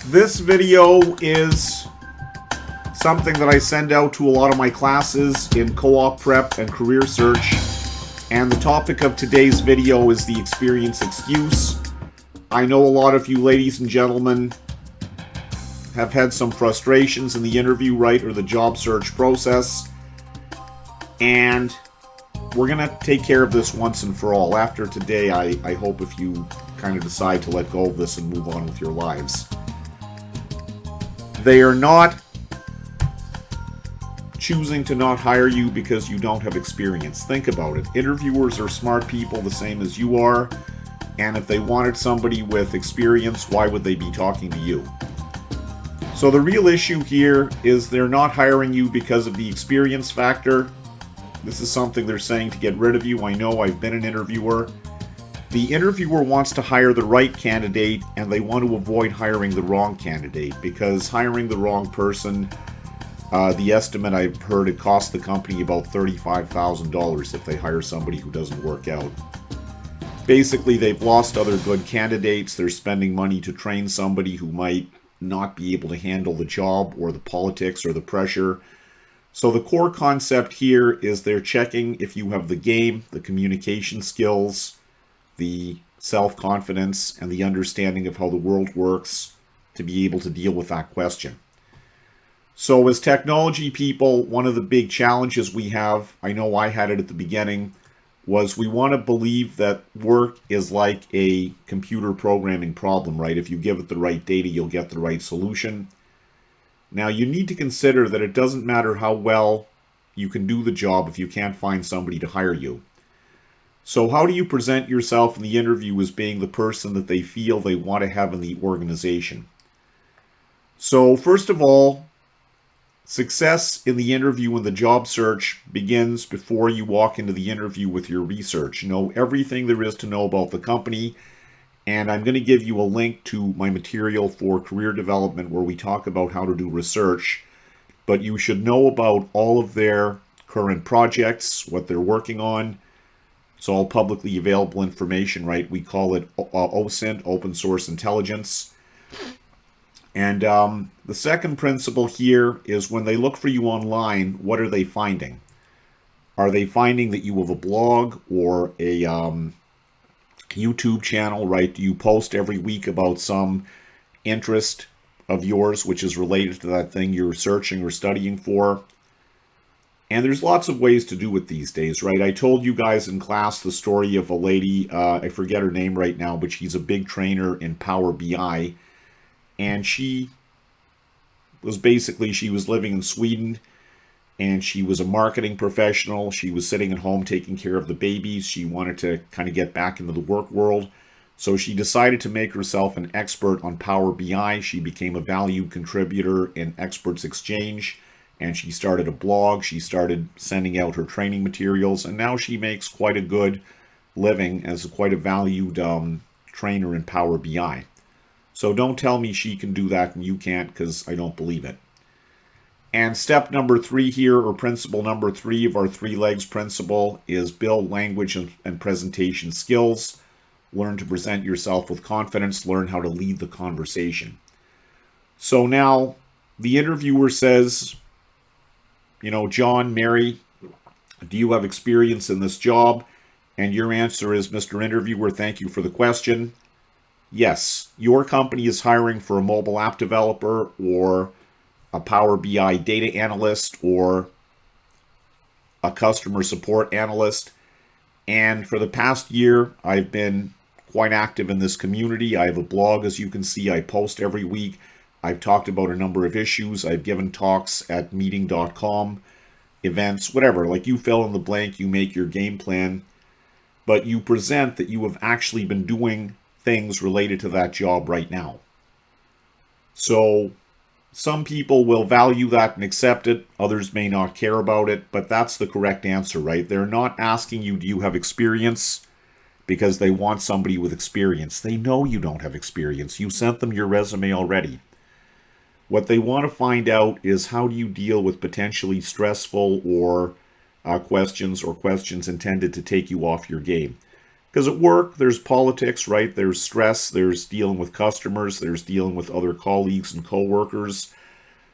This video is something that I send out to a lot of my classes in co-op prep and career search. And the topic of today's video is the experience excuse. I know a lot of you ladies and gentlemen have had some frustrations in the interview, right, or the job search process. And we're going to take care of this once and for all. After today, I hope if you kind of decide to let go of this and move on with your lives. They are not choosing to not hire you because you don't have experience. Think about it. Interviewers are smart people the same as you are. And if they wanted somebody with experience, why would they be talking to you? So the real issue here is they're not hiring you because of the experience factor. This is something they're saying to get rid of you. I know, I've been an interviewer. The interviewer wants to hire the right candidate, and they want to avoid hiring the wrong candidate, because hiring the wrong person, the estimate I've heard, it costs the company about $35,000 if they hire somebody who doesn't work out. Basically, they've lost other good candidates. They're spending money to train somebody who might not be able to handle the job or the politics or the pressure. So the core concept here is they're checking if you have the game, the communication skills, the self-confidence, and the understanding of how the world works to be able to deal with that question. So as technology people, one of the big challenges we have, I know I had it at the beginning, was we want to believe that work is like a computer programming problem, right? If you give it the right data, you'll get the right solution. Now, you need to consider that it doesn't matter how well you can do the job if you can't find somebody to hire you. So how do you present yourself in the interview as being the person that they feel they want to have in the organization? So first of all, success in the interview and the job search begins before you walk into the interview with your research. Know everything there is to know about the company. And I'm going to give you a link to my material for career development where we talk about how to do research. But you should know about all of their current projects, what they're working on. It's all publicly available information, right? We call it OSINT, Open Source Intelligence. And the second principle here is when they look for you online, what are they finding? Are they finding that you have a blog or a YouTube channel, right? Do you post every week about some interest of yours which is related to that thing you're searching or studying for? And there's lots of ways to do it these days, right? I told you guys in class the story of a lady, I forget her name right now, but she's a big trainer in Power BI. And she was living in Sweden, and she was a marketing professional. She was sitting at home taking care of the babies. She wanted to kind of get back into the work world. So she decided to make herself an expert on Power BI. She became a valued contributor in Experts Exchange, and she started a blog. She started sending out her training materials, and now she makes quite a good living as quite a valued trainer in Power BI. So don't tell me she can do that and you can't, because I don't believe it. And step number 3 here, or principle number 3 of our 3 legs principle, is build language and presentation skills. Learn to present yourself with confidence. Learn how to lead the conversation. So now the interviewer says, you know, John, Mary, do you have experience in this job? And your answer is, Mr. Interviewer, thank you for the question. Yes, your company is hiring for a mobile app developer or a Power BI data analyst or a customer support analyst. And for the past year, I've been quite active in this community. I have a blog, as you can see. I post every week. I've talked about a number of issues. I've given talks at meeting.com, events, whatever. Like, you fill in the blank, you make your game plan, but you present that you have actually been doing things related to that job right now. So some people will value that and accept it. Others may not care about it, but that's the correct answer, right? They're not asking you, do you have experience? Because they want somebody with experience. They know you don't have experience. You sent them your resume already. What they want to find out is, how do you deal with potentially stressful or questions intended to take you off your game? Because at work, there's politics, right? There's stress, there's dealing with customers, there's dealing with other colleagues and coworkers.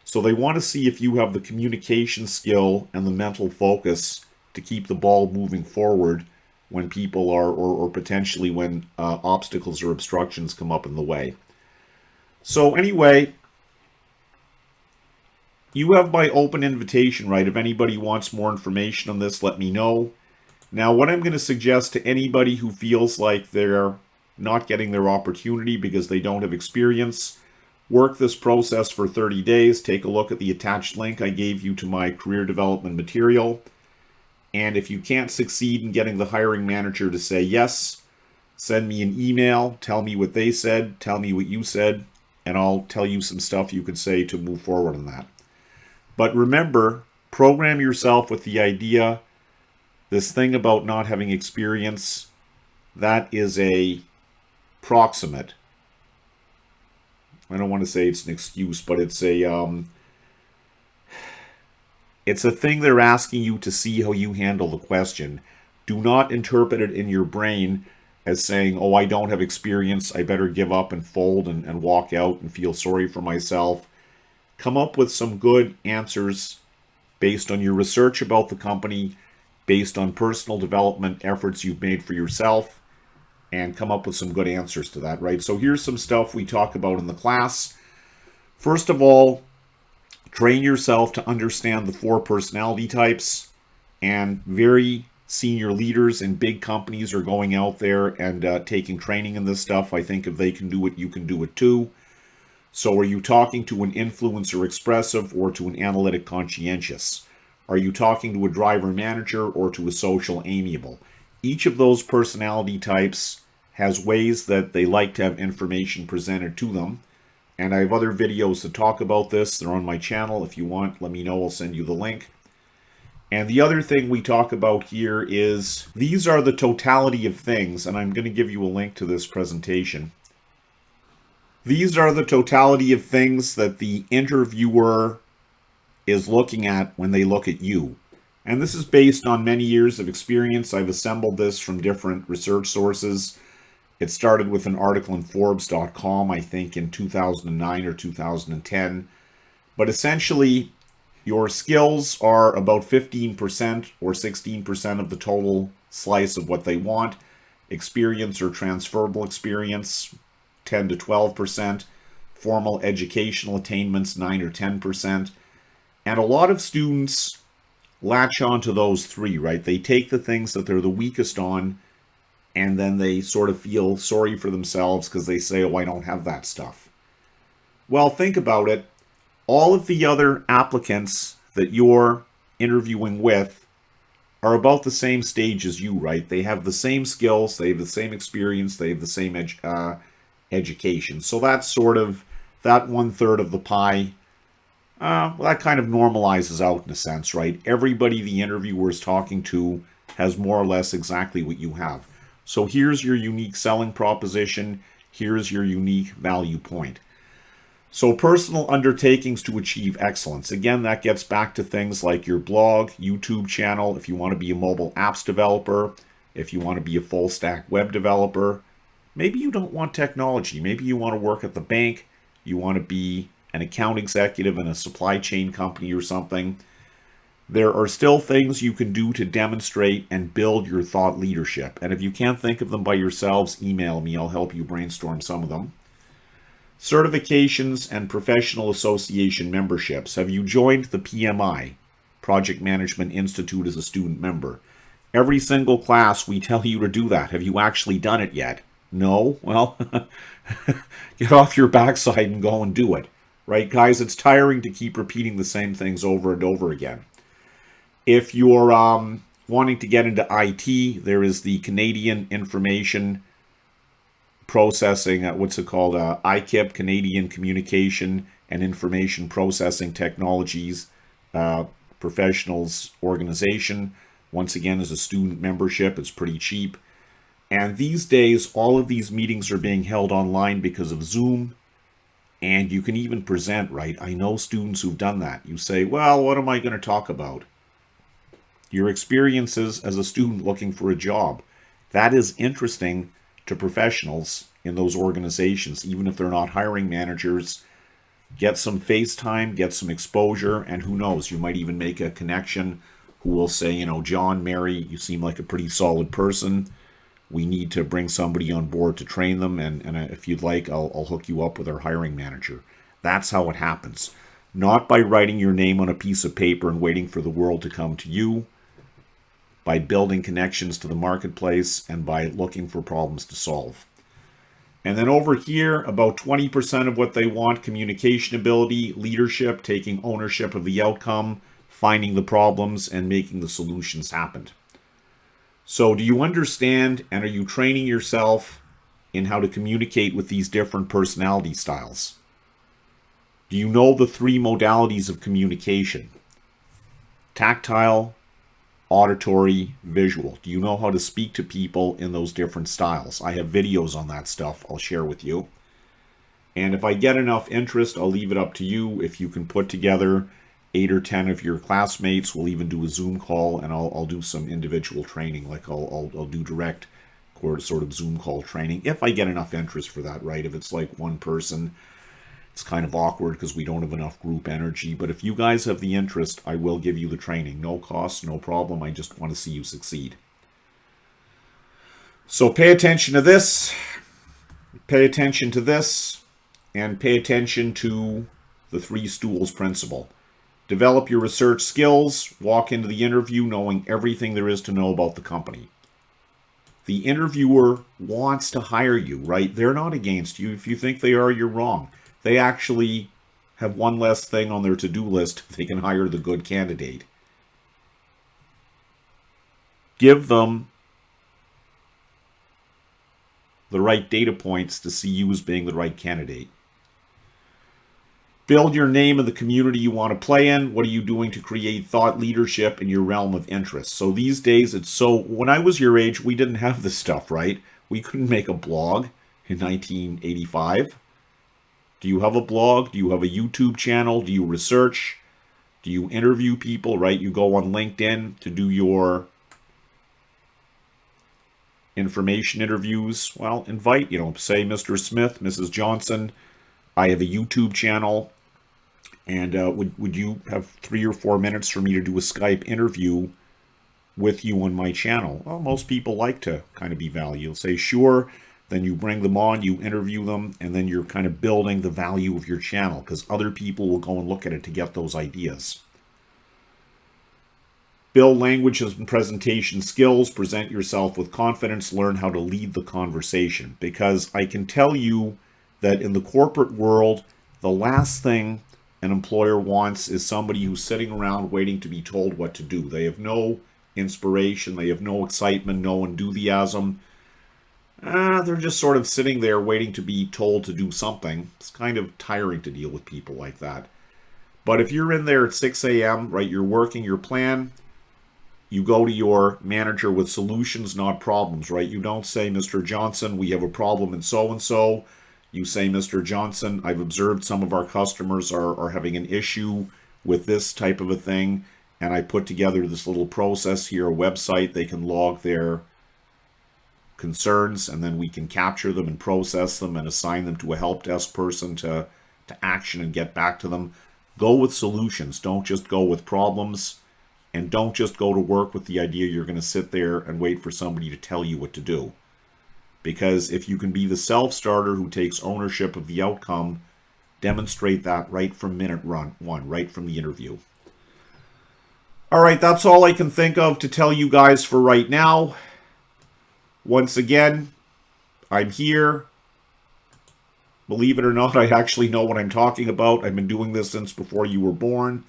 So they want to see if you have the communication skill and the mental focus to keep the ball moving forward when people are, or potentially when obstacles or obstructions come up in the way. So anyway, you have my open invitation, right? If anybody wants more information on this, let me know. Now, what I'm going to suggest to anybody who feels like they're not getting their opportunity because they don't have experience, work this process for 30 days. Take a look at the attached link I gave you to my career development material. And if you can't succeed in getting the hiring manager to say yes, send me an email, tell me what they said, tell me what you said, and I'll tell you some stuff you could say to move forward on that. But remember, program yourself with the idea, this thing about not having experience, that is a proximate. I don't want to say it's an excuse, but it's a thing they're asking you to see how you handle the question. Do not interpret it in your brain as saying, oh, I don't have experience, I better give up and fold and walk out and feel sorry for myself. Come up with some good answers based on your research about the company, based on personal development efforts you've made for yourself, and come up with some good answers to that, right? So here's some stuff we talk about in the class. First of all, train yourself to understand the 4 personality types, and very senior leaders in big companies are going out there and taking training in this stuff. I think if they can do it, you can do it too. So are you talking to an influencer expressive or to an analytic conscientious? Are you talking to a driver manager or to a social amiable? Each of those personality types has ways that they like to have information presented to them. And I have other videos to talk about this. They're on my channel. If you want, let me know. I'll send you the link. And the other thing we talk about here is these are the totality of things. And I'm going to give you a link to this presentation. These are the totality of things that the interviewer is looking at when they look at you. And this is based on many years of experience. I've assembled this from different research sources. It started with an article in Forbes.com, I think in 2009 or 2010. But essentially, your skills are about 15% or 16% of the total slice of what they want. Experience or transferable experience, 10 to 12%. Formal educational attainments, 9 or 10%. And a lot of students latch on to those 3, right? They take the things that they're the weakest on, and then they sort of feel sorry for themselves because they say, oh, I don't have that stuff. Well, think about it. All of the other applicants that you're interviewing with are about the same stage as you, right? They have the same skills, they have the same experience, they have the same education. So that's sort of that 1/3 of the pie. Well, that kind of normalizes out in a sense, right? Everybody the interviewer is talking to has more or less exactly what you have. So here's your unique selling proposition. Here's your unique value point. So personal undertakings to achieve excellence. Again, that gets back to things like your blog, YouTube channel, if you want to be a mobile apps developer, if you want to be a full stack web developer. Maybe you don't want technology. Maybe you want to work at the bank. You want to be an account executive in a supply chain company or something. There are still things you can do to demonstrate and build your thought leadership. And if you can't think of them by yourselves, email me. I'll help you brainstorm some of them. Certifications and professional association memberships. Have you joined the PMI, Project Management Institute, as a student member? Every single class we tell you to do that. Have you actually done it yet? No? Well, get off your backside and go and do it. Right, guys? It's tiring to keep repeating the same things over and over again. If you're wanting to get into IT, there is the Canadian Information Processing, what's it called? ICIP, Canadian Communication and Information Processing Technologies Professionals Organization. Once again, as a student membership, it's pretty cheap. And these days, all of these meetings are being held online because of Zoom. And you can even present, right? I know students who've done that. You say, well, what am I going to talk about? Your experiences as a student looking for a job. That is interesting to professionals in those organizations, even if they're not hiring managers. Get some face time, get some exposure, and who knows, you might even make a connection who will say, you know, John, Mary, you seem like a pretty solid person. We need to bring somebody on board to train them, and if you'd like, I'll hook you up with our hiring manager. That's how it happens. Not by writing your name on a piece of paper and waiting for the world to come to you, by building connections to the marketplace, and by looking for problems to solve. And then over here, about 20% of what they want: communication ability, leadership, taking ownership of the outcome, finding the problems, and making the solutions happen. So do you understand, and are you training yourself in how to communicate with these different personality styles? Do you know the 3 modalities of communication? Tactile, auditory, visual. Do you know how to speak to people in those different styles? I have videos on that stuff I'll share with you. And if I get enough interest, I'll leave it up to you. If you can put together 8 or 10 of your classmates, we'll even do a Zoom call, and I'll do some individual training. Like I'll do direct sort of Zoom call training if I get enough interest for that, right? If it's like one person, it's kind of awkward because we don't have enough group energy. But if you guys have the interest, I will give you the training. No cost, no problem. I just want to see you succeed. So pay attention to this, pay attention to this, and pay attention to the 3 stools principle. Develop your research skills. Walk into the interview knowing everything there is to know about the company. The interviewer wants to hire you, right? They're not against you. If you think they are, you're wrong. They actually have one less thing on their to-do list. They can hire the good candidate. Give them the right data points to see you as being the right candidate. Build your name in the community you want to play in. What are you doing to create thought leadership in your realm of interest? So these days, when I was your age, we didn't have this stuff, right? We couldn't make a blog in 1985. Do you have a blog? Do you have a YouTube channel? Do you research? Do you interview people, right? You go on LinkedIn to do your information interviews. Well, invite, say Mr. Smith, Mrs. Johnson, I have a YouTube channel. And would you have 3 or 4 minutes for me to do a Skype interview with you on my channel? Well, most people like to kind of be valued. You'll say, sure. Then you bring them on, you interview them, and then you're kind of building the value of your channel because other people will go and look at it to get those ideas. Build languages and presentation skills. Present yourself with confidence. Learn how to lead the conversation. Because I can tell you that in the corporate world, the last thing an employer wants is somebody who's sitting around waiting to be told what to do. They have no inspiration. They have no excitement, no enthusiasm. They're just sort of sitting there waiting to be told to do something. It's kind of tiring to deal with people like that. But if you're in there at 6 a.m., right, you're working your plan, you go to your manager with solutions, not problems, right? You don't say, Mr. Johnson, we have a problem in so-and-so. You say, Mr. Johnson, I've observed some of our customers are having an issue with this type of a thing, and I put together this little process here, a website. They can log their concerns, and then we can capture them and process them and assign them to a help desk person to action and get back to them. Go with solutions. Don't just go with problems, and don't just go to work with the idea you're going to sit there and wait for somebody to tell you what to do. Because if you can be the self-starter who takes ownership of the outcome, demonstrate that right from minute one, right from the interview. All right, that's all I can think of to tell you guys for right now. Once again, I'm here. Believe it or not, I actually know what I'm talking about. I've been doing this since before you were born.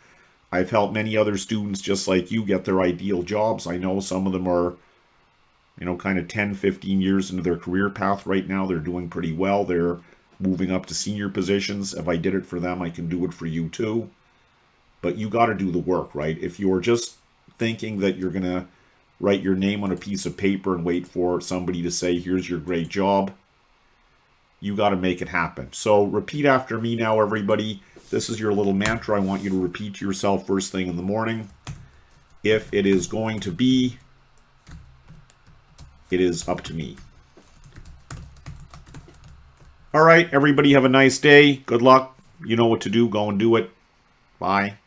I've helped many other students just like you get their ideal jobs. I know some of them are, kind of 10, 15 years into their career path right now. They're doing pretty well. They're moving up to senior positions. If I did it for them, I can do it for you too. But you got to do the work, right? If you're just thinking that you're going to write your name on a piece of paper and wait for somebody to say, here's your great job, you got to make it happen. So repeat after me now, everybody. This is your little mantra. I want you to repeat to yourself first thing in the morning. If it is going to be it is up to me. All right, everybody have a nice day. Good luck. You know what to do. Go and do it. Bye.